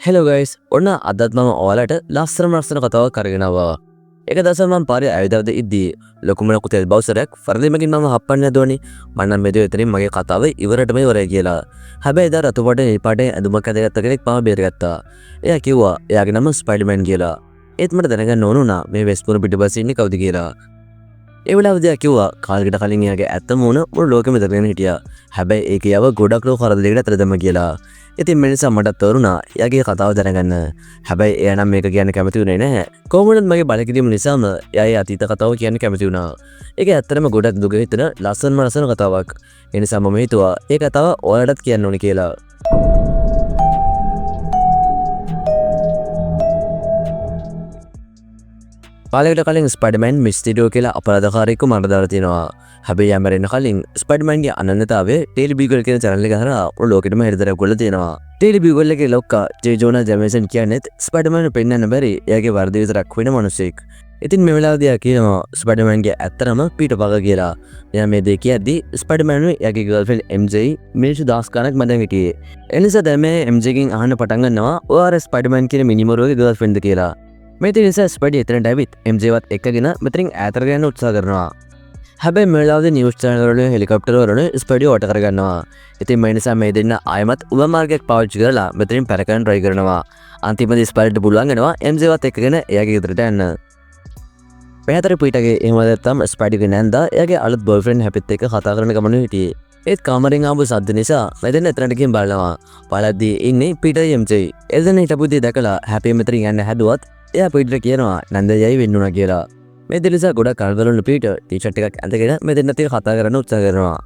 Hello guys ඔන්න අදත් මම ඔයාලට ලස්සන කතාවක් අරගෙන ආවා. ඒක දවසක් මම පාරේ ඇවිදවද ඉද්දී ලොකුම ලොකු තෙල් බවුසරයක් ෆර්දිමකින් මම හප්පන්න යදුවනේ. මම නම් මෙතන එතනින් මගේ කතාව ඉවරටම ඉවරයි කියලා. හැබැයි එදා රතු පාටේ නිල් පාටේ ඇඳුමක් ඇඳගත්ත කෙනෙක් මාව බේරගත්තා. එයා කිව්වා එයාගේ නම ස්පයිඩර්මෑන් කියලා. ඒත් මට දැනගන්න ඕන වුණා මේ වෙස්පුර පිටිපස්සේ ඉන්නේ කවුද කියලා. ඒ වෙලාවදී එයා කිව්වා කාලෙකට කලින් එයාගේ ඇත්තම වුණ මුළු ලෝකෙම දරගෙන හිටියා. හැබැයි ඒක යව ගොඩක් ලෝ කරදරයකට අතර දැම්ම කියලා. ඉතින් මේ නිසා මට තෝරුණා එයාගේ කතාව දැනගන්න. හැබැයි එයා නම් මේක කියන්න කැමති වුණේ නැහැ. කොහොමද මගේ බලකිරීම නිසාම එයාගේ අතීත කතාව කියන්න කැමති වුණා. ඒක ඇත්තටම ගොඩක් දුක හිතෙන ලස්සන කතාවක්. ඒ නිසා මම හිතුවා ඒ කතාව ඔයාලටත් කියන්න ඕනේ කියලා. කාලෙකට කලින් ස්පයිඩර්මෑන් මිස්ටීරියෝ කියලා අපරාධකාරයෙක්ව මරලා දාලා තියෙනවා. හැබැයි යා මැරෙන්න කලින් ස්පයිඩර්මෑන්ගේ අනන්‍යතාවය ටේලි බීගල් කියන channel එක හරහා මුළු ලෝකෙටම හෙළිදරව් කරලා තියෙනවා. ටේලි බීගල් එකේ ලොක්කා ජේ ජෝනා ජැමේසන් කියන්නේත් ස්පයිඩර්මෑන් පෙන්වන්න බැරි එයාගේ වර්ධ විතරක් වෙන මිනිසෙක්. ඉතින් මේ වෙලාවදී එයා කියනවා ස්පයිඩර්මෑන්ගේ ඇත්තනම පීටර් පාකර් කියලා. එයා මේ දෙක කියද්දී ස්පයිඩර්මෑන් එයාගේ ගර්ල්ෆ්‍රෙන්ඩ් MJ මිනිස්සු දාස් ගණක් මැදන් හිටියේ. එනිසා දැන් මේ MJ ගෙන් අහන්න පටන් ගන්නවා ඔයාර ස්පයිඩර්මෑන් කියන මිනිමරුවගේ ගර්ල්ෆ්‍රෙන්ඩ්ද කියලා. මේ නිසා ස්පයිඩි එතනට ඇවිත් MJවත් එක්කගෙන මෙතනින් ඈතට යන්න උත්සාහ කරනවා. හැබැයි මේ වෙලාවේදී නිවුස් channel වල හෙලිකොප්ටර් වල ස්පයිඩි වට කරගන්නවා. ඉතින් මේ නිසා මේ දෙන්න ආයමත් උඹ මාර්ගයක් පාවිච්චි කරලා මෙතනින් පැනකන් try කරනවා. අන්තිමදී ස්පයිඩිට පුළුවන් වෙනවා MJවත් එක්කගෙන එයාගේ ගෙදරට යන්න. පැහැතර පීටගේ එහෙම නැත්නම් ස්පයිඩිගේ නැන්දා එයාගේ අලුත් බොයිෆ්‍රෙන්ඩ් හැපිත් එක්ක කතා කරන ගමන හිටියේ. ඒත් කාමරෙන් ආපු සද්ද නිසා මෙතන එතනට ගිහින් බලනවා. බලද්දී ඉන්නේ පීටර් MJ. එදෙන හිටපු දේ දැකලා හැපි මෙතනින් යන්න හැදුවත් එයා පීටර් කියනවා නන්දයයි වෙන්න උනා කියලා. මේ දෙලසා ගොඩක් කරදරවල පීටර් ටී-ෂර්ට් එකක් ඇඳගෙන මේ දෙන්නත් එක්ක කතා කරන්න උත්සාහ කරනවා.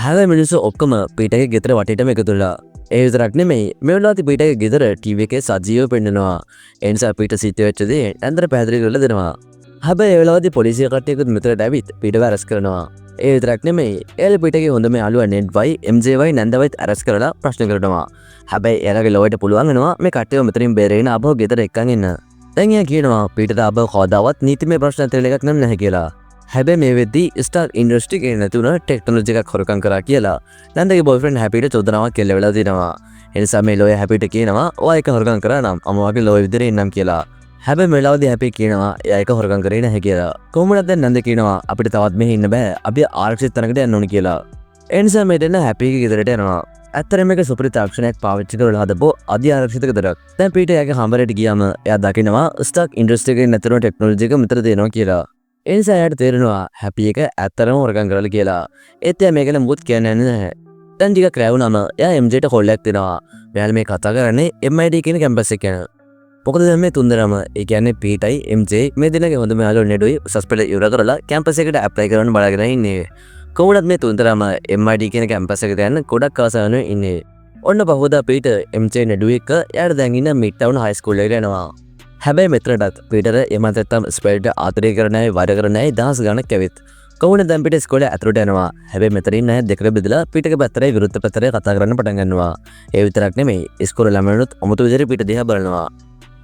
හැබැයි මිනිස්සු ඔක්කොම පීටර්ගේ ගෙදර වටේටම එකතු වෙලා. ඒ විතරක් නෙමෙයි මේ වෙලාවේදී පීටර්ගේ ගෙදර ටීවී එකේ සජීවව පෙන්නනවා. ඒ නිසා පීටර් සිත් වෙච්ච දේ නන්දට පැහැදිලි කරලා දෙනවා. හැබැයි ඒ වෙලාවේදී පොලිසිය කට්ටියකුත් මෙතනට ඇවිත් පීටර්ව අරස් කරනවා. ඒ විතරක් නෙමෙයි එයාලා පීටර්ගේ හොඳම යාළුවා නෙඩ්වයි MJවයි නන්දවයිත් අරස් කරලා ප්‍රශ්න කරනවා. හැබැයි එයාලගේ ලොවට පුළුවන් වෙනවා මේ කට්ටියව මෙතනින් බේරගෙන ආපහු ගෙදර එක්කන් එන්න. දැන් එයා කියනවා පීටර් ආපහු කවදාවත් නීතිමය ප්‍රශ්න තේරෙල එකක් නම් නැහැ කියලා. හැබැයි මේ වෙද්දී ස්ටාර් ඉන්ඩස්ට්‍රි එකේ නැතුණ ටෙක්නොලොජි එකක් හොරකම් කරා කියලා නන්දගේ බොයිෆ්‍රෙන්ඩ් හැපිට චෝදනාවක් කෙල්ල වෙලා තියෙනවා. ඒ නිසා මේ ලෝය හැපිට කියනවා ඔයා ඒක හොරකම් කරා නම් මම වගේ ලෝය විදිහට ඉන්නම් කියලා. හැබැයි මේ වෙලාවදී හැපි කියනවා එයා ඒක හොරකම් කරේ නැහැ කියලා. කොහොමද දැන් නන්ද කියනවා අපිට තවත් මෙහෙ ඉන්න බෑ. අපි ආරක්ෂිත තැනකට යන්න ඕනේ කියලා. ඒ නිසා මේ දෙන්න හැපිගේ ගෙදරට යනවා. ඇත්තරම එක සුපිරි තාක්ෂණයක් පාවිච්චි කරලා හදපු අධි ආරක්ෂිත ගෙදරක්. දැන් පීටර් එයාගේ හම්බරේට ගියාම එයා දකිනවා ස්ටාක් ඉන්ඩස්ට්‍රි එකේ නැතුණු ටෙක්නොලොජි එක මෙතන තියෙනවා කියලා. ඒ නිසා එයාට තේරෙනවා හැපි එක ඇත්තරම හොරකම් කරලා කියලා. ඒත් එයා මේක ගැන මුකුත් කියන්නේ නැහැ. දැන් ටිකක් රැවුනම එයා MJට කොල්ලයක් දෙනවා. මෙයාලා මේ කතා කරන්නේ MIT කියන කැම්පස් එක ගැන. මොකද දැන් මේ තුන්දෙනාම ඒ කියන්නේ පීටයි MJ මේ දෙන්නගේ හොඳම යාළුවා නෙඩුයි උසස් පෙළ ඉවර කරලා කැම්පස් එකට ඇප්ලයි කරන්න බලාගෙන ඉන්නේ. කොහොමද මේ තුන්දෙනාම MIT කියන කැම්පස් එකට යන්න ගොඩක් ආසාවෙන් ඉන්නේ. ඔන්න පහුවදා පීටර් MJ නෙඩුයි එක්ක එයාට දැන් ඉන්න මිඩ්ටවුන් හයි ස්කූල් එකට යනවා. හැබැයි මෙතනටත් පීටර් එමත් නැත්තම් ස්පයිඩර්ට ආදරය කරන්නයි වෛර කරන්නයි දහස් ගණක් ඇවිත්. කොහොමද දැන් පීටර් ඉස්කෝලේ ඇතුළට යනවා. හැබැයි මෙතනින් නැහැ දෙකට බෙදලා පීටර්ගේ පැත්තරේ විරුද්ධ පැත්තරේ කතා කරන්න පටන් ගන්නවා. ඒ විතරක් නෙමෙයි ඉස්කෝලේ ළමයිනුත් අමුතු විදිහට පීටර් දිහා බලනවා.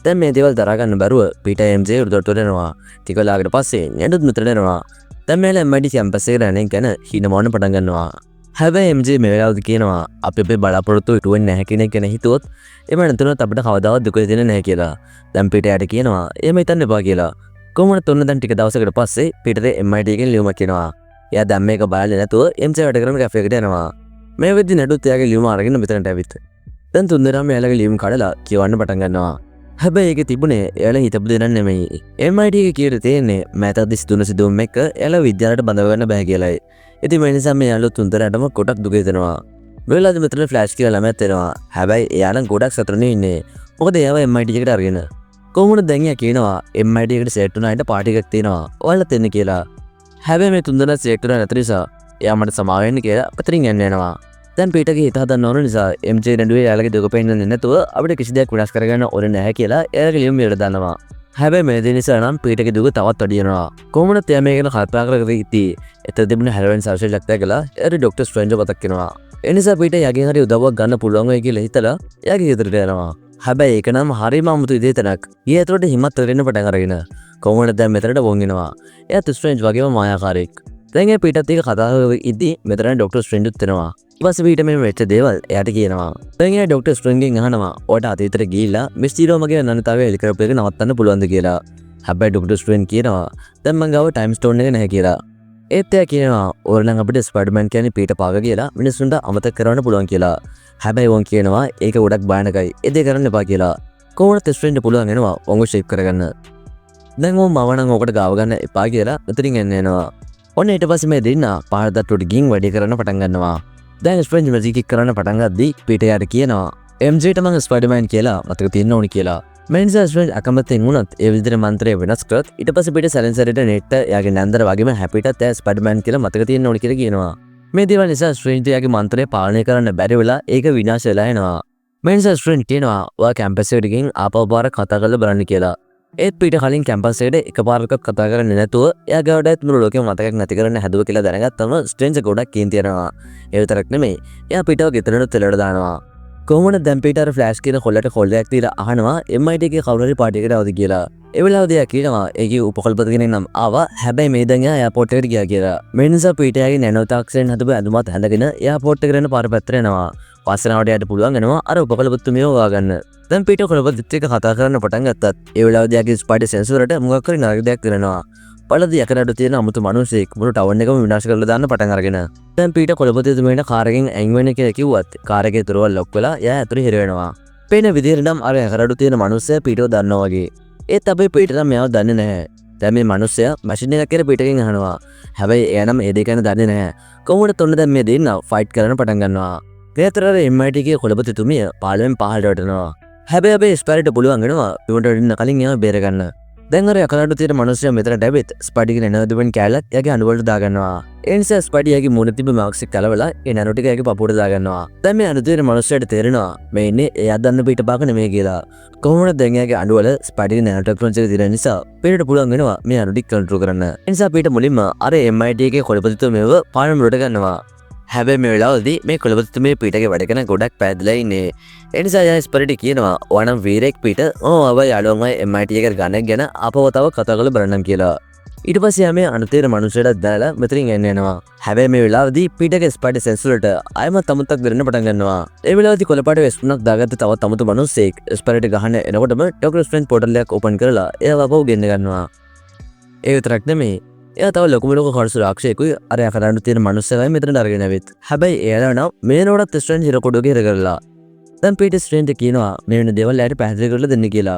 දැන් මේ දේවල් දරා ගන්න බැරුව පීටර් MJ උඩට යනවා. ටික වෙලාවකට පස්සේ නෙඩුත් මෙතන එනවා. දැන් මෙයාලා MIT කැම්පස් එකට යන්නේ ගැන හිනමවන්න පටන් ගන්නවා. හැබැයි MJ මේ වෙලාවදී කියනවා අපි අපේ බලාපොරොත්තු ඉටු වෙන්නේ නැහැ කියන එක ගැන හිතුවොත් එම නැතුණත් අපිට කවදාවත් දුක දෙන්නේ නැහැ කියලා. දැන් පීටර් යාට කියනවා එහෙම හිතන්න එපා කියලා. කොහොමද තොන්න දැන් ටික දවසකට පස්සේ පීටර් MIT එකෙන් ලියුමක් කියනවා. එයා දැන් මේක බලන්නේ නැතුව MJ වැඩ කරන කැෆේ එකට යනවා. මේ වෙද්දි නඩුත් එයාගේ ලියුම අරගෙන මෙතනට ඇවිත්. දැන් තුන්දෙනාම එයාලගේ ලියුම කඩලා කියවන්න පටන් ගන්නවා. හැබැයි ඒක තිබුණේ එයාලා හිතපු දෙයක් නෙමෙයි. MIT එකේ කියලා තියෙන්නේ මෑතක් සිදුවන සිදුවීම් එක්ක එයාලා විද්‍යාලයට බඳව ගන්න බෑ කියලායි. ඉතින් මේ නිසා මේ යාළුවෝ තුන්දෙනාටම කොටක් දුක හිතෙනවා. මේ වෙලාවේ මෙතන ෆ්ලෑෂ් කියලා ළමයාත් එනවා. හැබැයි එයා නම් ගොඩක් සතුටුනේ ඉන්නේ. මොකද එයාව MIT එකට අරගෙන. කොහොමද දැන් එයා කියනවා MIT එකට සෙට් වුණා අයට පාටි එකක් තියෙනවා. ඔයාලත් එන්න කියලා. හැබැයි මේ තුන්දෙනා සෙට් වුණා නැති නිසා එයා මට සමාව වෙන්න කියලා පතරින් යන්න යනවා. දැන් පීටර්ගේ හිත හදන්න ඕන නිසා MJ නඩුවේ එයාලගේ දුක පෙන්නන්නේ නැතුව අපිට කිසි දෙයක් වෙනස් කරගන්න ඕනේ නැහැ කියලා එයාලගේ ලියුම ඉවර දානවා. හැබැයි මේ දේ නිසා නම් පීටර්ගේ දුක තවත් වැඩි වෙනවා. කොහොමද එයා මේක ගැන කල්පනා කරගෙන ඉති එතන තිබුණ හැලවෙන් සර්ජරියක් දැකලා එයාට ડોක්ටර් ස්ට්‍රේන්ජ් මතක් වෙනවා. ඒ නිසා පීටර් යගෙන් හරි උදව්වක් ගන්න පුළුවන් වෙයි කියලා හිතලා එයාගේ ගෙදරට යනවා. හැබැයි ඒක නම් හරිම අමුතු ඉදේතනක්. ඊ ඇතුළට හිමත් වෙරෙන්න පටන් අරගෙන කොහොමද දැන් මෙතනට වොන් එනවා. එයාත් ස්ට්‍රේන්ජ් වගේම මායාකාරයෙක්. දැන් ඒ පීටත් එක්ක කතා කරගෙන ඉද්දි මෙතන ડોක්ටර් ස්ට්‍රේන්ජ්ත් එනවා. ඊට පස්සේ පීට මේ වෙච්ච දේවල් එයාට කියනවා. දැන් එයා ડોක්ටර් ස්ට්‍රේන්ජ්ගෙන් අහනවා ඔයාට අතීතයට ගිහිල්ලා මිස්ටීරියෝ මගේ අනන්‍යතාවය එලි කරපු එක නවත්තන්න පුළුවන්ද කියලා. හැබැයි ડોක්ටර් ස්ට්‍රේන්ජ් කියනවා දැන් මං ගාව ටයිම් ස්ටෝන් එක නැහැ කියලා. ඒත් එයා කියනවා ඕරනම් අපිට ස්පයිඩර්මෑන් කියන්නේ පීට පාග කියලා මිනිස්සුන්ට අමතක කරවන්න පුළුවන් කියලා. හැබැයි වොන් කියනවා ඒක ගොඩක් භයානකයි. ඒ දේ කරන්න එපා කියලා. කොහොමද ස්ට්‍රේන්ජ්ට පුළුවන් වෙනවා වොන්ව ෂේප් කරගන්න. දැන් වොන් මම නම් ඕකට ගාව ගන්න එපා කියලා මෙතනින් එනවා. ඔන්න ඊට පස්සේ මේ දෙන්න පාරදට්ටුවට ගින් වැඩි කරන්න පටන් ගන්නවා. දැන් ස්ට්‍රේන්ජ් මැජික් එක කරන්න පටන් ගද්දී පීටර් යාට කියනවා MJට මම ස්පයිඩර්මෑන් කියලා මතක තියෙන්න ඕනි කියලා. මේ නිසා ස්ට්‍රේන්ජ් අකමැත්තෙන් වුණත් ඒ විදිහට මන්ත්‍රය වෙනස් කරත් ඊට පස්සේ පීටර් සැලෙන්සර්ට නෙට්ට යාගේ නැන්දර වගේම හැපිටත් එයා ස්පයිඩර්මෑන් කියලා මතක තියෙන්න ඕනි කියලා කියනවා. මේ දේවල් නිසා ස්ට්‍රේන්ජ් යාගේ මන්ත්‍රය පාලනය කරන්න බැරි වෙලා ඒක විනාශ වෙලා යනවා. මේ නිසා ස්ට්‍රේන්ජ් කියනවා ඔයා කැම්පස් එකට ගිහින් ආපහු පාර කතා කරලා බලන්න කියලා. ඒත් පීට කලින් කැම්පස් එකට එකපාරක් කතා කරන්නේ නැතුව එයා ගාවටත් මුළු ලෝකෙම මතකයක් නැති කරන්න හැදුව කියලා දැනගත්තම ස්ට්‍රේන්ජ් ගොඩක් කේන්ති යනවා. ඒ විතරක් නෙමෙයි එයා පීටව ගෙතරට තෙලට දානවා. කොහොමද දැන් පීටර් ෆ්ලෑෂ් කියන කොල්ලට කොල්ලයක් දීලා අහනවා MIT එකේ කවුරු හරි පාටි එකට આવද කියලා. ඒ වෙලාවදී එයා කියනවා ඒකේ උපකල්පති කෙනෙක් නම් ආවා හැබැයි මේ දැන් එයා එයාපෝට් එකට ගියා කියලා. මේ නිසා පීටර්ගේ නැනෝ තාක්ෂයෙන් හදපු ඇඳුමත් හැඳගෙන එයාපෝට් එකට යන පාර පැත්තට යනවා. වාසනාවට යට පුළුවන් වෙනවා අර උපකල්පතුමියව හොයාගන්න. දැන් පීටර් කොළපතිත් එක්ක කතා කරන්න පටන් ගත්තත් ඒ වෙලාවදී යාගේ ස්පයිඩර් සෙන්සර් වලට මොකක් හරි නරක දෙයක් කරනවා. පළදී යකඩට තියෙන අමුතු මිනිහෙක් මුළු ටවුන් එකම විනාශ කරලා දාන්න පටන් අරගෙන. දැන් පීටර් කොළපතිතුමියට කාර් එකෙන් ඇඟ වෙන කියලා කිව්වත් කාර් එකේ දොරවල් ලොක් වෙලා එයා ඇතුලේ හිර වෙනවා. පේන විදිහට නම් අර යකඩට තියෙන මිනිහයා පීටර් දන්නවා වගේ. ඒත් අපේ පීටර් නම් මෙයාව දන්නේ නැහැ. දැන් මේ මිනිහයා මැෂින් එකක් කියලා පීටර්ගෙන් අහනවා. හැබැයි එයා නම් ඒ දෙක ගැන දන්නේ නැහැ. කොහොමද තොන්න දැන් මේ දෙන්න ෆයිට් කරන්න පටන් ගන්නවා. ගෙදර MIT එකේ කොළපතිතුමිය පාළුවෙන් පහළට වැටෙනවා. හැබැයි අපේ ස්පයිඩර්ට පුළුවන් වෙනවා පිටුට වෙන්න කලින් එයාව බේරගන්න. දැන් අර යකඩට තියෙන මිනිහයා මෙතනට ඇවිත් ස්පයිඩර්ගේ නැනෝදුවෙන් කැලලක් එයාගේ අඬවලට දාගන්නවා. ඒ නිසා ස්පයිඩර්ගේ මූණ තිබ්බ මාක්ස් එක කලවලා ඒ නැනෝ ටික එයාගේ පපුවට දාගන්නවා. දැන් මේ අඬ තියෙන මිනිහයාට තේරෙනවා මේ ඉන්නේ එයා දන්න පිට පාක නෙමෙයි කියලා. කොහොමද දැන් එයාගේ අඬවල ස්පයිඩර්ගේ නැනෝ ටෙක්නොලොජි එක තියෙන නිසා පිටට පුළුවන් වෙනවා මේ අඬ ටික කන්ට්‍රෝල් කරන්න. ඒ නිසා පිට මුලින්ම අර MIT එකේ කොළපතිතුමියව පාරමලට ගන්නවා. හැබැයි මේ වෙලාවදී මේ කොළපතිතුමිය පීටගේ වැඩ කරන ගොඩක් පැහැදිලා ඉන්නේ. ඒ නිසා එයා ස්පයිඩර්ට කියනවා "ඔයානම් වීරෙක් පීට. ඔව් යාළුවන්ගේ MIT එකට ගණන් ගැන ආපහු තව කතා කරලා බලන්නම්" කියලා. ඊට පස්සේ යා මේ අනුතේර මනුස්සයට දාලා මෙතනින් යනවා. හැබැයි මේ වෙලාවදී පීටගේ ස්පයිඩර් සෙන්සර් වලට ආයමත් අමුත්තක් දෙන්න පටන් ගන්නවා. ඒ වෙලාවදී කොළපාට වෙස්පුණක් දාගත්ත තවත් අමුතු මනුස්සයෙක් ස්පයිඩර්ට ගහන්න එනකොටම ඩොක්ටර් ස්ට්‍රේන්ජ් පෝටල් එකක් ඕපන් කරලා එයාව අපව ගෙන්න ගන්නවා. ඒ විතරක් නෙමෙයි එයා තව ලොකුම ලොකු කර්සු රාක්ෂයෙකුයි අර යකඩට තියෙන මනුස්සයයි මෙතනට අරගෙන ඇවිත්. හැබැයි එයාලා නම් මේනෝඩත් ස්ට්‍රේන්ජ් හිර කොටුවක හිර කරලා. දැන් පීටර් ස්ට්‍රේන්ජ් කියනවා මේ වෙන දේවල් එයාට පැහැදිලි කරලා දෙන්න කියලා.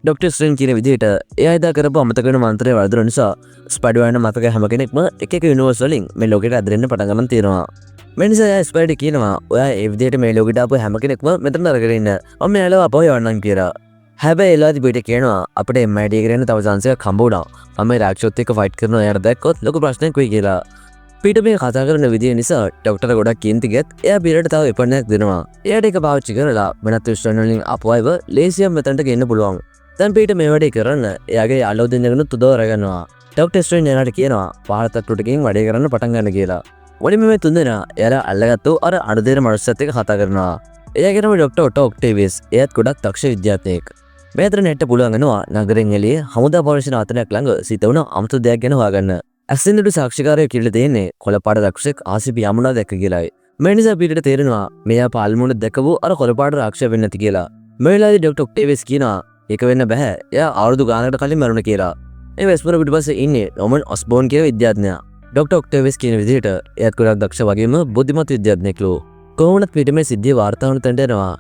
ඩොක්ටර් ස්ට්‍රේන්ජ් කියන විදිහට එයා එදා කරපු අමතක වෙන මන්ත්‍රය වර්ධන නිසා ස්පයිඩර්මෑන් මතක හැම කෙනෙක්ම එක එක යුනිවර්ස් වලින් මේ ලෝකෙට ඇදෙන්න පටන් ගන්න තියෙනවා. මේ නිසා එයා ස්පයිඩර් කියනවා ඔයා ඒ විදිහට මේ ලෝකෙට ආපු හැම කෙනෙක්ම මෙතන අරගෙන ඉන්න. මම එයාලව අපව යවන්නම් කියලා. හැබැයි එලාදී පීටර් කියනවා අපිට MIT එකට යන තව chance එකක් හම්බ වුණා. මම මේ රාක්ෂසොත් එක්ක ෆයිට් කරනවා එයාට දැක්කොත් ලොකු ප්‍රශ්නයක් වෙයි කියලා. පීටර් මේ කතා කරන විදිය නිසා ડોක්ටර් ගොඩක් කේන්ති ගියත් එයා පීටර්ට තව එපණයක් දෙනවා. එයාට ඒක පාවිච්චි කරලා වෙනත් විශ්වයන් වලින් ආපු අයව ලේසියෙන් මෙතනට ගෙන්න පුළුවන්. දැන් පීටර් මේ වැඩේ කරන්න එයාගේ යාළුවෝ දෙන්නෙකුත් උදව් අරගන්නවා. ડોක්ටර් ස්ට්‍රේන්ජ් එයාට කියනවා පාරතට්ටුවට ගිහින් වැඩේ කරන්න පටන් ගන්න කියලා. මුලින්ම මේ තුන්දෙනා එයාලා අල්ලගත්තු අර අඬදේන මනුස්සයත් එක්ක කතා කරනවා. එයාගේ නම ડોක්ටර් ඔටෝ ඔක්ටේවියස්. එයාත් ගොඩක් දක්ෂ විද්‍යාඥයෙක්. මේතර නෙට්ට පුළුවන් වෙනවා නගරෙන් එළියේ හමුදා පොලිසිය ආතනයක් ළඟ සිත වුණ අමුතු දෙයක් ගැන හොයාගන්න. ඇසින්දුට සාක්ෂිකාරයෙක් කියලා දෙන්නේ කොළපාට රක්ෂක ආසිපි යමුනා දැක්ක කියලායි. මේ නිසා පීටර්ට තේරෙනවා මෙයා පාල්මුණ දැකපු අර කොළපාට රක්ෂක වෙන්නේ නැති කියලා. මේ වෙලාවේදී ડોක්ටර් ඔක්ටේවියස් කියනවා ඒක වෙන්න බෑ. එයා අවුරුදු ගානකට කලින් මරුණ කියලා. ඒ වෙස්පුර පිටපස්සේ ඉන්නේ රොමන් ඔස්බෝන් කියන විද්‍යාඥයා. ડોක්ටර් ඔක්ටේවියස් කියන විදිහට එයාත් ගොඩක් දක්ෂ වගේම බුද්ධිමත් විද්‍යාඥයෙක්ලු. කොහොමද පීටර් මේ සිද්ධිය වාර්තා වුණ තැනට එනවා.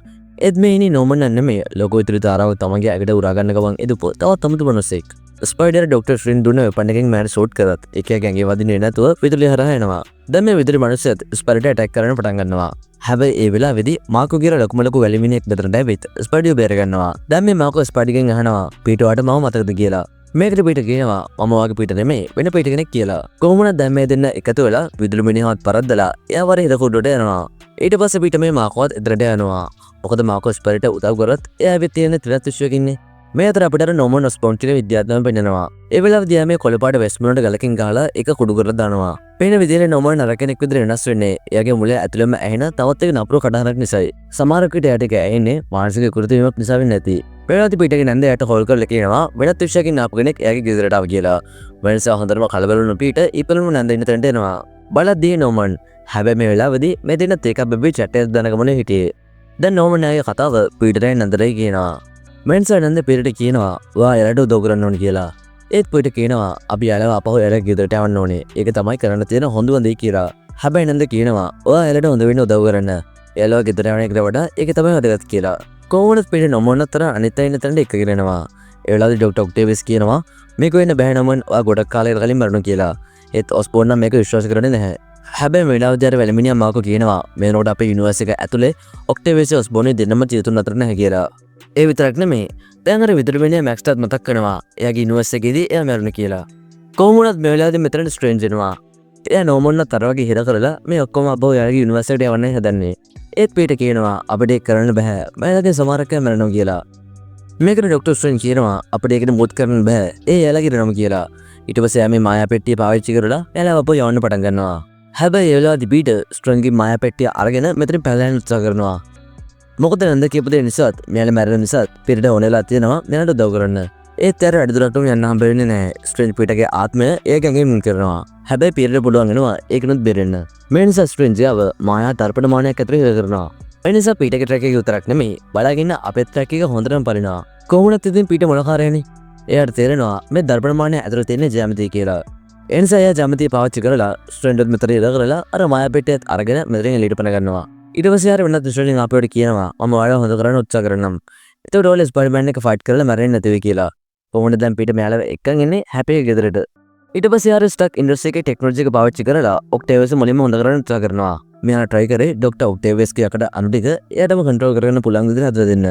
ඒත් මේ ඉන්නේ නෝමන් නෙමෙයි ලෝකෝ ඉදිරි තාරාව තමන්ගේ ඇඟට උරා ගන්න ගමන් එදුපු තවත් අමුතු මනුස්සෙක්. ස්පයිඩර් ඩොක්ටර් ස්ට්‍රේන්ජ් දුන්න වෙපන් එකෙන් මෑර ෂෝට් කරත් එකයා ගැඟේ වදින්නේ නැතුව විදුලිය හරහා එනවා. දැන් මේ විදුලි මනුස්සයත් ස්පයිඩර්ට ඇටැක් කරන්න පටන් ගන්නවා. හැබැයි ඒ වෙලාවේදී මාකෝ කියලා ලොකුම ලොකු වැලිමිනියෙක් මෙතනට ඇවිත් ස්පයිඩර්ව බේර ගන්නවා. දැන් මේ මාකෝ ස්පයිඩර්ගෙන් අහනවා පීටර්ට මම මතකද කියලා. මේකට පීටර් කියනවා මම වාගේ පීටර් නෙමෙයි වෙන පීටර් කෙනෙක් කියලා. කොහොමද දැන් මේ දෙන්න එකතු වෙලා විදුලි මිනිහවත් පරද්දලා එයා වර හිර කුඩට යනවා. ඊට පස්සේ පීටර් මේ මාකෝවත් එතරට යනවා. මොකද මාකෝ ස්පයිඩර්ට උදව් කරත් එයා වෙත් තියෙන ත්‍රිලත් විශ්වයක ඉන්නේ. මේ අතර අපිට නොමන් ඔස්බෝන් කියන විද්‍යාඥයන් පෙන්නනවා. ඒ වෙලාවදී මේ කොළපාට වෙස්මුණට ගලකින් ගහලා එක කුඩු කරලා දානවා. පේන විදිහේ නොමන් නර කෙනෙක් විදිහට වෙනස් වෙන්නේ එයාගේ මුලේ ඇතුළෙම ඇහෙන තවත් එක නපුරු කඩහරක් නිසායි. සමහර විට එයාට ඒක ඇහෙන්නේ මානසික විකෘති වීමක් නිසා වෙන්නේ නැති. පේනවාදී පිටේ නැන්ද එයාට හොල් කරලා කියනවා වෙනත් විශ්යකින් ආපු කෙනෙක් එයාගේ ගෙදරට ආව කියලා. වෙනස හොඳටම කලබල වුණු පීට ඊපළම නැන්ද ඉන්න තැනට එනවා. බලද්දී නොමන් හැබැයි මේ වෙලාවදී මේ දෙන්නත් එකක් බබේ chat එකක් දාන ගමනේ හිටියේ. දැන් නොමන් ආයේ කතාව පීටරයි නැන්දරයි කියනවා. මෙන්ස නැන්ද පීටට කියනවා ඔයා එයාට උදව් කරන්න ඕනේ කියලා. ඒත් පීට කියනවා අපි යාළුවා අපහු එයාලා ගෙදරට යවන්න ඕනේ. ඒක තමයි කරන්න තියෙන හොඳම දේ කියලා. හැබැයි නැන්ද කියනවා ඔයා එයාලට හොඳ වෙන්න උදව් කරන්න. එයාලව ගෙදර යවන එකට වඩා ඒක තමයි වැදගත් කියලා. කොහොමද පීට නොමන් අතර අනිත් අය ඉන්න තැනට එකගෙන යනවා. ඒ වෙලාවදී ડોක්ටර් ඔක්ටේවියස් කියනවා මේක වෙන්න බෑ නමන් ඔයා ගොඩක් කාලයකට කලින් මරණු කියලා. ඒත් ඔස්බෝන් නම් මේක විශ්වාස කරන්නේ නැහැ. හැබැයි මේ වෙලාවදී අර වැලමිනියා මාකෝ කියනවා මේ නෝඩ අපේ යුනිවර්සිටි එක ඇතුලේ ඔක්ටේවියස් ඔස්බෝන් දෙන්නම ජීතුන් අතර නැහැ කියලා. ඒ විතරක් නෙමෙයි දැන් අර විතර වෙන්නේ මැක්ස්ටත් මතක් කරනවා එයාගේ යුනිවර්සිටි එකේදී එයා මැරුණ කියලා. කොහොම වුණත් මේ වෙලාවදී මෙතන ස්ට්‍රේන්ජ් වෙනවා. එයා නොමොන්න තර වගේ හිර කරලා මේ ඔක්කොම අපෝ එයාගේ යුනිවර්සිටියට යවන්න හදන්නේ. ඒත් පීට කියනවා අපිට ඒක කරන්න බෑ. මම සමහරක් අය මැරෙනවා කියලා. මේකට ඩොක්ටර් ස්ට්‍රේන්ජ් කියනවා අපිට ඒකට මුත් කරන්න බෑ. ඒ එයාලගේ නම කියලා. ඊට පස්සේ එයා මේ මායා පෙට්ටිය පාවිච්චි කරලා එයාලා අපෝ යවන්න පටන් ගන්නවා. හැබැයි ඒ වෙලාවදී පීට ස්ට්‍රේන්ජ්ගේ මායා පෙට්ටිය අරගෙන මෙතනින් පැනලා යන්න උත්සාහ කරනවා. මොකද නැන්ද කියපු දේ නිසාත් මෙයාලා මැරෙන නිසාත් පීටට ඕනෙලා තියෙනවා මෙයාලට උදව් කරන්න. ඒත් අර වැඩිදුරටම යන්න හම්බ වෙන්නේ නැහැ. ස්ට්‍රේන්ජ් පීටගේ ආත්මය ඒක ඇඟෙන් මුන් කරනවා. හැබැයි පීටට පුළුවන් වෙනවා ඒකනොත් බෙරෙන්න. මේ නිසා ස්ට්‍රේන්ජ් යව මායා තර්පණ මානයක් ඇතුලේ ඉර කරනවා. ඒ නිසා පීටගේ ට්‍රැක් එක විතරක් නෙමෙයි බලාගෙන අපේ ට්‍රැක් එක හොඳටම පරිනවා. කොහොමද ඉතින් පීට මොනකාරයනේ? එයාට තේරෙනවා මේ දර්පණ මානය ඇතුලේ තියෙන ජ්‍යාමිතිය කියලා. ඒ නිසා එයා ජ්‍යාමිතිය පාවිච්චි කරලා ස්ට්‍රේන්ජ්ත් මෙතන ඉර කරලා අර මායා පෙට්ටියත් අරගෙන මෙතනින් එළියට පන ගන්නවා. ඊට පස්සේ ආර වෙනත් ස්ට්‍රේන්ජ් අපිට කියනවා මම ඔයාලව හොඳ කරන්න උත්සාහ කරන්නම්. ඒතකොට ඔයාලා ස්පයිඩර්මෑන් එක ෆයිට් කරලා මැරෙන්නේ නැති වෙයි කියලා. කොහොමද දැන් පීට මෙයාලව එක්කන් එන්නේ හැපේ ගෙදරට. ඊට පස්සේ ආර ස්ටක් ඉන්ඩස්ට්‍රි එකේ ටෙක්නොලොජි එක පාවිච්චි කරලා ඔක්ටේවියස් මුලින්ම හොඳ කරන්න උත්සාහ කරනවා. මෙයා try කරේ ડોක්ටර් ඔක්ටේවියස්ගේ යකඩ අණු ටික එයාටම කන්ට්‍රෝල් කරගන්න පුළුවන් විදිහට හදලා දෙන්න.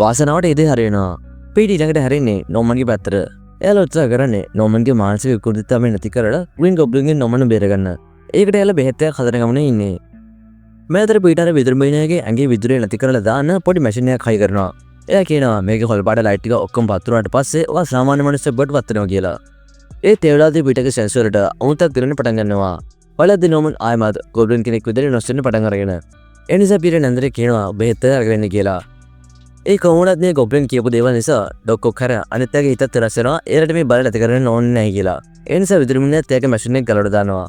වාසනාවට ඒ දේ හරියනවා. පීට ඊළඟට හැරෙන්නේ නොමන්ගේ පැත්තට. එයාලා උත්සාහ කරන්නේ නොමන්ගේ මානසික විකෘතිතාවය නැති කරලා ග්‍රීන් ගොබ්ලින්ගෙන් නොමන් බේරගන්න. ඒකට එයාලා බෙහෙත් එකක් හදන ගමනේ ඉන්නේ. මේ අතර පීට අර විදුරු මීනයාගේ ඇඟේ විදුරේ නැති කරලා දාන්න පොඩි මැෂින් එකක් හයි කරනවා. එයා කියනවා මේකේ කොල්පාට ලයිට් ටික ඔක්කොම පත් වුණාට පස්සේ ඔයා සාමාන්‍ය මිනිස්සුෙක් බඩ පත් වෙනවා කියලා. ඒ තේවලාදී පිටක සෙන්සර් වලට අමුතක් දිරන්න පටන් ගන්නවා. වලද්දී නොමන් ආයමත් ගොබ්ලින් කෙනෙක් විදිහට නොස්වෙන්න පටන් අරගෙන. ඒ නිසා පීට නැන්දරේ කියනවා බෙහෙත් අරගෙන ඉන්න කියලා. ඒ කොහොමවත් මේ ගොබ්ලින් කියපු දේවල් නිසා ඩොක්කෝ කර අනිත් අයගේ හිතත් තරස් වෙනවා. ඒකට මේ බල නැති කරන්න ඕනේ නැහැ කියලා. ඒ නිසා විදුරු මීනයත් ඒක මැෂින් එක ගලවලා දානවා.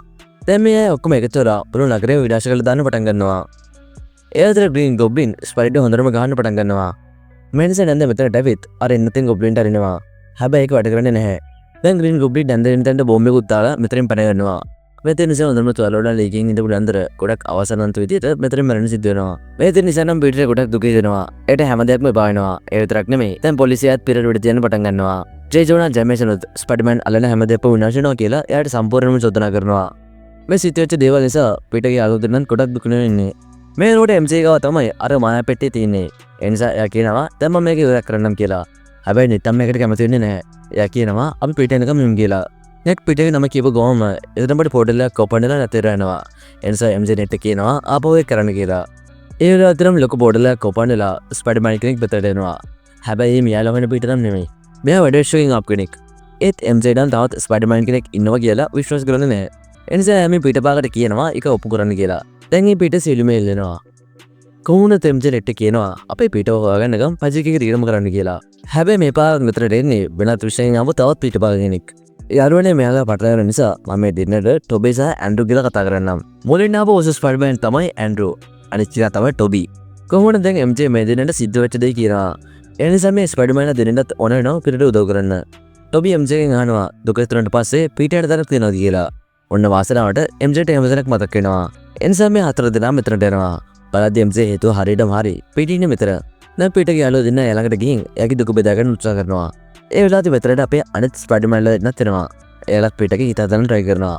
දැන් මේ අය ඔක්කොම එකතු වෙලා පුරු නගරේ විනාශ කරලා දාන්න පටන් ගන්නවා. ඒ අතර ග්‍රීන් ගොබ්ලින් ස්පයිඩර් හොඳටම ගහන්න පටන් ගන්නවා. මේ නිසා නැන්ද මෙතනට ඇවිත් අර එන්නතෙන් ගොබ්ලින්ට අරිනවා. හැබැයි ඒක වැඩ කරන්නේ නැහැ. දැන් ග්‍රීන් ගොබ්ලින් නැන්ද එන්නතෙන්ට බෝම්බෙකුත් දාලා මෙතනින් පැන ගන්නවා. මෙතන නිසා හොඳම තුවාලවල ලීකින් ඉඳපු නැන්දර ගොඩක් අවසනන්ත විදිහට මෙතනින් මැරෙන්න සිද්ධ වෙනවා. මේ නිසා නම් පීටර් ගොඩක් දුකී වෙනවා. ඒට හැම දෙයක්ම එපා වෙනවා. ඒ විතරක් නෙමෙයි. දැන් පොලිසියත් පීටර් විඩ තියන්න පටන් ගන්නවා. ජේ ජෝනා ජැමේසනුත් ස්පයිඩර්මෑන් අල්ලන හැම දෙයක්ම විනාශ වෙනවා කියලා එයාට සම්පූර්ණයෙන්ම චෝදනා කරනවා. මේ සිද්ධ වෙච්ච දේවල් නිසා පීටර්ගේ යාළුවෝ දෙන්නත් ගොඩක් දුක වෙන්නේ. මේ රෝඩ MC ගාව තමයි අර මායා පෙට්ටිය තියෙන්නේ. ඒ නිසා එයා කියනවා දැන් මම මේක ඉවර කරන්නම් කියලා. හැබැයි නිතම් මේකට කැමති වෙන්නේ නැහැ. එයා කියනවා අපි පීටර් එනකම් යමු කියලා. නෙට් පීටර්ගේ නම කියපු ගොම එතනට පොඩ්ඩක් එකක් ඕපන් වෙලා නැතර යනවා. ඒ නිසා MC නෙට් කියනවා ආපහු ඒක කරන්න කියලා. ඒ වෙලාවටම ලොකු පොඩ්ඩක් එකක් ඕපන් වෙලා ස්පයිඩර්මෑන් කෙනෙක් පිටට එනවා. හැබැයි මෙයාලා වෙන පීටර් නම් නෙමෙයි. මෙයා වැඩ ෂෝයින් අප් කෙනෙක්. ඒත් MC දැන් තවත් ස්පයිඩර්මෑන් කෙනෙක් ඉන්නවා කියලා විශ්වාස කරන්නේ නැහැ. ඒ නිසා එයා මේ පීටර් පාකට කියනවා ඒක ඔප්පු කරන්න කියලා. දැන් මේ පීටර් සිළුමේ එල්ලෙනවා. කොහොමද MC නෙට් කියනවා අපේ පීටර් හොයාගන්නකම් පජිකේක තීරම කරන්න කියලා. හැබැයි මේ පාර මෙතනට එන්නේ වෙනත් විශ්යෙන් ආව තවත් පීටර් පාක කෙනෙක්. යාළුවනේ මෙයාලා පටලැවෙන නිසා මම මේ ඩින්නර් ටොබි සහ ඇන්ඩ්‍රු කියලා කතා කරන්නම්. මුලින් ආපු ස්පයිඩර්මෑන් තමයි ඇන්ඩ්‍රු. අනිත් කෙනා තමයි ටොබි. කොහොමද දැන් MC මේ දෙන්නට සිද්ධ වෙච්ච දේ කියනවා. ඒ නිසා මේ ස්පයිඩර්මෑන් දෙන්නත් ඕන වෙනවා පීටර්ට උදව් කරන්න. ටොබි MC ගෙන් අහනවා දුක තුනට පස්සේ පීටර්ට දැනක් තියනවාද කියලා. ඔන්න වාසනාවට MJට හැම දෙයක් මතක් වෙනවා. ඒ නිසා මේ හතර දෙනා මෙතනට එනවා. බලද්දි MC හේතුව හරියටම හරි. පීටර් ඉන්නේ මෙතන. දැන් පීටර්ගේ යාළුවෝ දෙන්න ළඟට ගිහින් එයාගේ දුක බෙදා ගන්න උත්සාහ කරනවා. ඒ වෙලාවට මෙතනට අපේ අනිත් ස්පයිඩර්මෑන්ලා දෙන්නත් එනවා. එයාලත් පීටර්ගේ හිත හදන්න try කරනවා.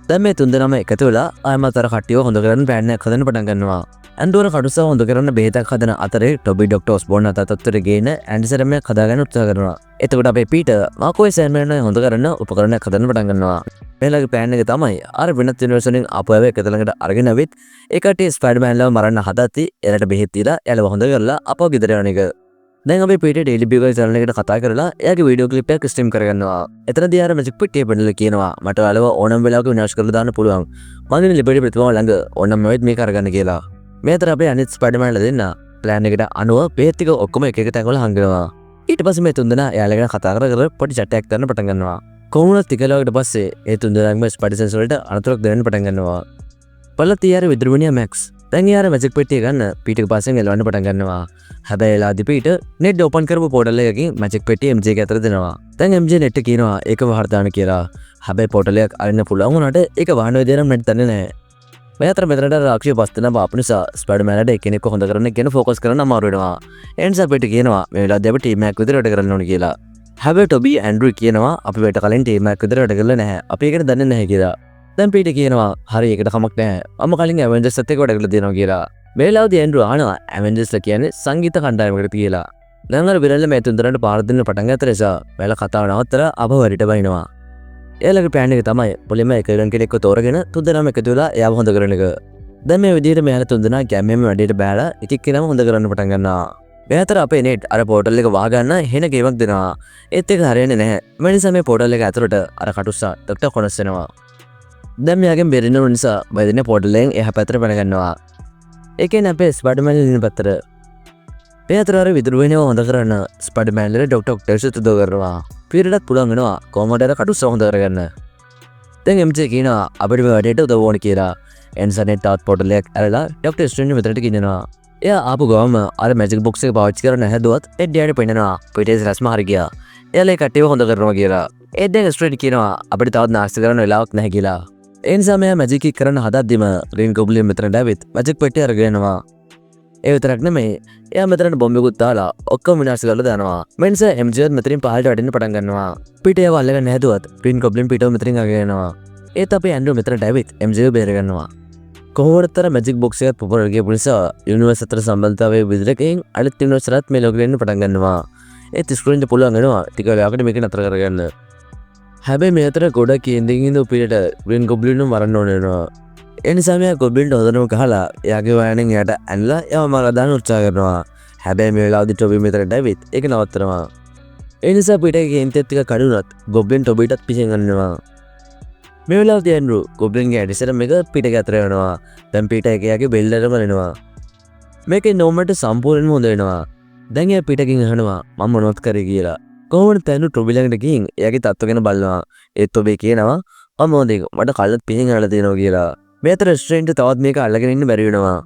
දැන් මේ තුන්දෙනාම එකතු වෙලා ආයමත් අර කට්ටියව හොඳ කරන්න ප්ලෑන් එකක් හදන්න පටන් ගන්නවා. ඇන්ඩ්‍රුවර කටුසව හොඳ කරන්න බෙහෙතක් හදන අතරේ ටොබි ඩොක්ටර් ඔස්බෝන් අතතත්තර ගේන ඇන්ඩි සරමයක් හදාගන්න උත්සාහ කරනවා. එතකොට අපේ පීටර් මාකෝයි සෑන්මෑන් හොඳ කරන්න උපකරණයක් හදන්න පටන් ගන්නවා. මෙයාලගේ ප්ලෑන් එක තමයි අර වෙනත් යුනිවර්ස් වලින් ආපු අය එක ළඟට අරගෙන ඇවිත් ඒ කට්ටිය ස්පයිඩර්මෑන්ලව මරන්න හදද්දි එයාලට බෙහෙත් දීලා එයාලව හොඳ කරලා අපව ගෙදර යන එක. දැන් අපි පීට ඩේලි බියුගල් channel එකට කතා කරලා එයාගේ වීඩියෝ clip එකක් ස්ට්‍රීම් කරගන්නවා. එතනදී ආර මැජික් පෙට්ටිය පෙන්නලා කියනවා මට ඔයාලව ඕනම වෙලාවක විනාශ කරලා දාන්න පුළුවන්. මං ඉන්නේ ලිබර්ටි ප්‍රතිමාව ළඟ ඕනම වෙලාවෙත් මේක අරගන්න කියලා. මේ අතර අපේ අනිත් ස්පයිඩර්මෑන්ලා දෙන්න ප්ලෑන් එකට අනුව බේත් ටික ඔක්කොම එක එක තැන්වල හංගනවා. ඊට පස්සේ මේ තුන්දෙනා එයාලා ගැන කතා කර පොඩි chat එකක් කරන්න පටන් ගන්නවා. කොහොමද ටිකලකට පස්සේ ඒ තුන්දෙනාම ස්පයිඩර් සෙන්ස් වලට අනතුරක් දෙන්න පටන් ගන්නවා. පළත් ඊයර විදුරුවනියා මැක්ස් දැන් යාර මැජික් පෙට්ටිය ගන්න පීටක පස්සෙන් එලවන්න පටන් ගන්නවා. හැබැයි එලාදි පීට නෙට් ඕපන් කරපු පෝටල් එකකින් මැජික් පෙට්ටිය MJ එක අතර දෙනවා. දැන් MJ නෙට් එක කියනවා ඒක වහර දාන්න කියලා. හැබැයි පෝටල් එකක් අරින්න පුළුවන් වුණාට ඒක වහන විදියට නම් නෙට් දන්නේ නැහැ. මේ අතර මෙතනට රාක්ෂිය පස් දෙනා බාපු නිසා ස්පයිඩර්මෑන්ට එක්කෙනෙක්ව හොඳ කරන්න ගැන ෆෝකස් කරන්න අමාරු වෙනවා. ඒ නිසා පීට කියනවා මේ වෙලාවදී අපි ටීම් එකක් විතර වැඩ කරන්න ඕනේ කියලා. හැබැයි ටොබි ඇන්ඩ්‍රූ කියනවා අපි වෙට කලින් ටීම් එකක් විතර වැඩ කරලා නැහැ. අපි ඒකට දන්නේ නැහැ කියලා. දැන් පීට කියනවා හරි ඒකට කමක් නැහැ. මම කලින් ඇවෙන්ජර්ස් එක්ක වැඩ කරලා තියෙනවා කියලා. මේ වෙලාවදී ඇන්ඩ්‍රූ අහනවා ඇවෙන්ජර්ස්ලා කියන්නේ සංගීත කණ්ඩායමකට කියලා. දැන් අර විරල්ල මේ තුන්දෙනාට පාර දෙන්න පටන් ගත්ත නිසා මෙයාලා කතාව නවත්තලා අපවරිට බයිනවා. එයාලගේ ප්ලෑන් එක තමයි මුලින්ම එක කෙනෙක්ව තෝරගෙන තුන්දෙනාම එකතු වෙලා එයාව හොඳ කරන එක. දැන් මේ විදිහට මෙයාලා තුන්දෙනා ගැම්මෙම වැඩේට බෑලා එක එක්කෙනාම හොඳ කරන්න පටන් ගන්නවා. මේ අතර අපේ නෙට් අර පෝටල් එක වහගන්න හෙන ගේමක් දෙනවා. ඒත් ඒක හරියන්නේ නැහැ. මේ නිසා මේ පෝටල් එක ඇතුළට අර කටුස්සා ඩොක්ටර් කොනස් වෙනවා. දැන් මෙයාගෙන් බෙරෙන්න නිසා බයදෙන පෝටල් එකෙන් එහා පැත්තට පැන ගන්නවා. ඒකෙන් අපේ ස්පයිඩර්මෑන් ඉන්න පැත්තට මේ අතර අර විදුරුවේනව හොඳ කරන්න ස්පයිඩර්මෑන්ලට ඩොක්ටර් ඔක්ටේවියස් උදව් කරනවා. පීටරටත් පුළුවන් වෙනවා කොහොමද අර කටුස්සා හොඳ කරගන්න. දැන් MJ කියනවා අපිට මේ වැඩේට උදව් ඕන කියලා. එන්සනෙට් තාත් පෝටල් එකක් ඇරලා ඩොක්ටර් ස්ට්‍රේන්ජ් මෙතනට ගෙනියනවා. එයා ආපු ගමම අර මැජික් බොක්ස් එක පාවිච්චි කරන්න හැදුවත් එඩ්ඩියට පෙන්නනවා පීටර්ස් රස්ම හරි ගියා. එයාලා ඒ කට්ටියව හොඳ කරනවා කියලා. ඒත් දැන් ස්ට්‍රේන්ජ් කියනවා අපිට තවත් නාස්ති කරන්න වෙලාවක් නැහැ කියලා. ඒ නිසා මෙයා මැජික් එක කරන්න හදද්දිම ග්‍රීන් ගොබ්ලින් මෙතනට ඇවිත් මැජික් පෙට්ටිය අරගෙන යනවා. ඒ විතරක් නෙමෙයි එයා මෙතනට බොම්බෙකුත් දාලා ඔක්කොම විනාශ කරලා දානවා. මේ නිසා MJ මෙතනින් පහළට වැටෙන්න පටන් ගන්නවා. පීටර් ඒව අල්ලගන්න හැදුවත් ග්‍රීන් ගොබ්ලින් පීටර් මෙතනින් අරගෙන යනවා. ඒත් අපේ ඇන්ඩ්‍රූ මෙතනට ඇවිත් MJ බේර ගන්නවා. කොහොමදතර මැජික් බොක්ස් එකත් පොපරල් ගියපු නිසා යුනිවර්ස් අතර සම්බන්ධතාවයේ විදිහකින් අලුත් යුනිවර්ස්ලත් මේ ලෝකෙට එන්න පටන් ගන්නවා. ඒත් ස්ක්‍රීන්ට පුළුවන් වෙනවා ටික වෙලාවකට මේක නතර කරගන්න. හැබැයි මේ අතර ගොඩක් කේන්දකින් උපිරට ග්‍රීන් ගොබ්ලින්ව මරන්න ඕන වෙනවා. ඒ නිසා මෙයා ගොබ්ලින්ට හොදනම ගහලා එයාගේ වයනෙන් එයාට ඇනලා එයාව මරලා දාන්න උත්සාහ කරනවා. හැබැයි මේ වෙලාවදී ටොබි මෙතනට ඇවිත් ඒක නවත්තනවා. ඒ නිසා පීටර්ගේ කේන්තියත් ටික කඩුණත් ගොබ්ලින් ටොබිටත් පිටින් ගන්නවා. මේ වෙලාවදී ඇන්ඩ්‍රූ ගොබ්ලින්ගේ ඇඩිසරම් එක පීටර්ගේ අතර යනවා. දැන් පීටර් එයාගේ බෙල්ලටම එනවා. මේකේ නෝමට සම්පූර්ණයෙන්ම හොඳ වෙනවා. දැන් එයා පීටර්ගෙන් අහනවා මම මොනවද කරේ කියලා. කොහොමද තැනු ටොබි ළඟට ගිහින් එයාගේ තත්ත්ව ගැන බලනවා. ඒත් ටොබි කියනවා මම මොදේ මට කල්ලත් පිහින් අරලා තියෙනවා කියලා. මේ අතර ස්ට්‍රේන්ජ් තවත් මේක අල්ලගෙන ඉන්න බැරි වෙනවා.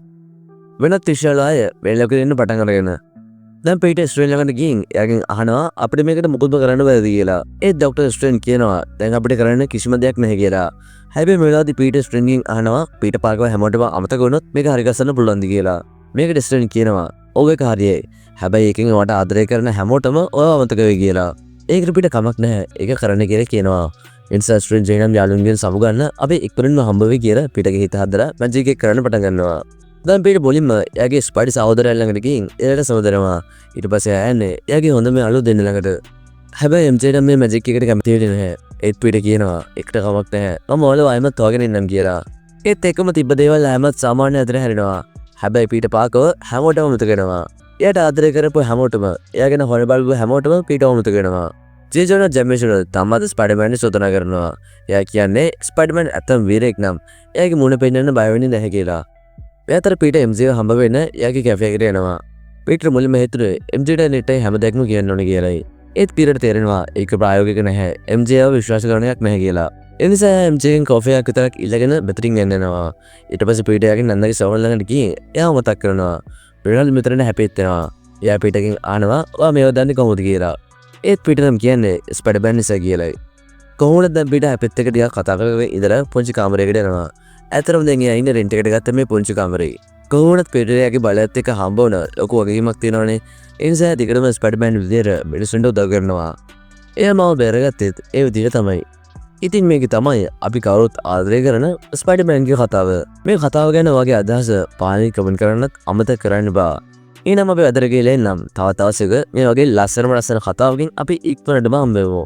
වෙනත් විශාල අය මේ ලෝකෙ ඉන්න පටන් අරගෙන. දැන් පීටර් ස්ට්‍රේන්ජ් ළඟට ගිහින් එයාගෙන් අහනවා අපිට මේකට මොකද කරන්න බැරිද කියලා. ඒත් ડોක්ටර් ස්ට්‍රේන්ජ් කියනවා දැන් අපිට කරන්න කිසිම දෙයක් නැහැ කියලා. හැබැයි මේ වෙලාවදී පීටර් ස්ට්‍රේන්ජ්ගෙන් අහනවා පීටර් පාර්කර් හැමෝටම අමතක වුණොත් මේක හරි ගස්සන්න පුළුවන්ද කියලා. මේකට ස්ට්‍රේන්ජ් කියනවා ඔව් ඒක හරියයි. හැබැයි ඒකෙන් මට ආදරය කරන හැමෝටම ඔය අමතක වෙයි කියලා. ඒකට පීටර් කමක් නැහැ. ඒක කරන්න කියලා කියනවා. ඉන්සා ස්ට්‍රේන්ජ් ජේනම් යාළුවන්ගෙන් සමුගන්න අපි එක්වරින්ම හම්බ වෙයි කියලා පීටර්ගේ හිත හදලා මැජික් එක කරන්න පටන් ගන්නවා. දැන් පීටර් බොලින්ම එයාගේ ස්පයිඩර් සහෝදරයා ළඟට ගිහින් එයාට සමුදරනවා. ඊට පස්සේ යන්නේ එයාගේ හොඳම යාළුවෝ දෙන්න ළඟට. හැබැයි MJ නම් මේ මැජික් එකට කැමති වෙන්නේ නැහැ. ඒත් පීටර් කියනවා එකට කමක් නැහැ. මම ඔයාලව ආයෙමත් හොයගෙන ඉන්නම් කියලා. ඒත් එකම තිබ්බ දේවල් ආයෙමත් සාමාන්‍ය අතර හැරෙනවා. හැබැයි පීටර් පාර්කර් හැමෝටම අමතක වෙනවා. එයාට ආදරය කරපු හැමෝටම එයා ගැන හොර බලපු හැමෝටම පීටර් අමතක වෙනවා. ජේජෝන ජැමේෂන් තමද ස්පයිඩර්මෑන් චෝදනා කරනවා. එයා කියන්නේ ස්පයිඩර්මෑන් ඇත්තම වීරයෙක් නම් එයාගේ මුණ පෙන්වන්න බය වෙන්නේ නැහැ කියලා. මේ අතර පීටර් MJව හම්බ වෙන්න එයාගේ කැෆේ එකට යනවා. පීටර් මුලින්ම හිතුවේ MJට නෙට්ටයි හැමදේක්ම කියන්න ඕනේ කියලායි. ඒත් පීටර්ට තේරෙනවා ඒක ප්‍රායෝගික නැහැ. MJව විශ්වාස කරන එකක් නැහැ කියලා. ඒ නිසා MJගෙන් කෝෆි එකක් විතරක් ඉල්ලගෙන මෙතනින් යනවා. ඊට පස්සේ පීටර් යාගේ නන්දගේ සවල් ළඟට ගිහින් එයාව මතක් කරනවා. රොනල්ඩ් මෙතන හැපෙත් වෙනවා. එයා පීටර්ගෙන් අහනවා ඔයා මේව දන්නේ කොහොමද කියලා. ඒත් පීටර්ම් කියන්නේ ස්පයිඩර්මෑන් නිසා කියලායි. කොහොමද දැන් පීටර් හැපෙත් එක ටිකක් කතා කරගෙන ඉඳලා පොන්චි කාමරයකට යනවා. ඇතරම දැන් එයා ඉන්නේ රෙන්ට් එකට ගත්ත මේ පොන්චි කාමරේ. කොහොමද පීටර් යාගේ බලයත් එක්ක හම්බ වුණ ලොකු වගකීමක් තියෙනවනේ. ඒ නිසා දිගටම ස්පයිඩර්මෑන් විදියට මිනිස්සුන්ට උදව් කරනවා. එයා මාව බේරගත්තෙත් ඒ විදියට තමයි. ඉතින් මේක තමයි අපි කවුරුත් ආදරය කරන ස්පයිඩර්මෑන්ගේ කතාව. මේ කතාව ගැන වගේ අදහස පාලි කමෙන්ට් කරන්නත් අමතක කරන්න බා. ඊනම් අපි වැදට ගිහලා එන්නම්. තව දවසක මේ වගේ ලස්සනම කතාවකින් අපි ඉක්මනටම හම්බ වෙමු.